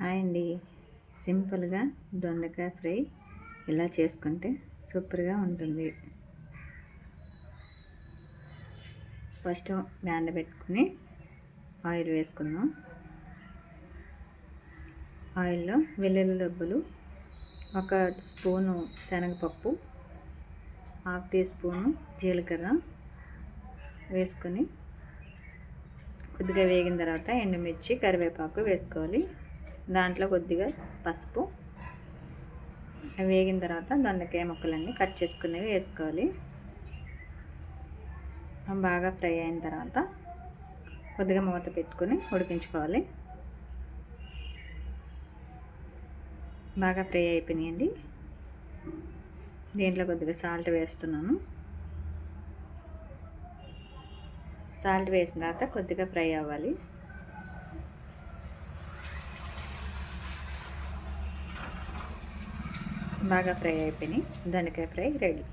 Hi అండి. సింపుల్గా దొండకాయ ఫ్రై ఇలా చేసుకుంటే సూపర్గా ఉంటుంది. ఫస్ట్ బ్యాన్ పెట్టుకుని ఆయిల్ వేసుకుందాం. ఆయిల్లో వెల్లుల్లి డబ్బులు, 1 స్పూను శనగపప్పు, 1/2 టీ స్పూను జీలకర్ర వేసుకొని కొద్దిగా వేగిన తర్వాత ఎండుమిర్చి, కరివేపాకు వేసుకోవాలి. దాంట్లో కొద్దిగా పసుపు, వేగిన తర్వాత దొండకాయ ముక్కలన్నీ కట్ చేసుకునేవి వేసుకోవాలి. బాగా ఫ్రై అయిన తర్వాత కొద్దిగా మూత పెట్టుకొని ఉడికించుకోవాలి. బాగా ఫ్రై అయిపోయినాయండి. దీంట్లో కొద్దిగా సాల్ట్ వేస్తున్నాను. సాల్ట్ వేసిన తర్వాత కొద్దిగా ఫ్రై అవ్వాలి. బాగా ఫ్రై అయిపోయినాయి. దొండకాయ ఫ్రై రెడీ.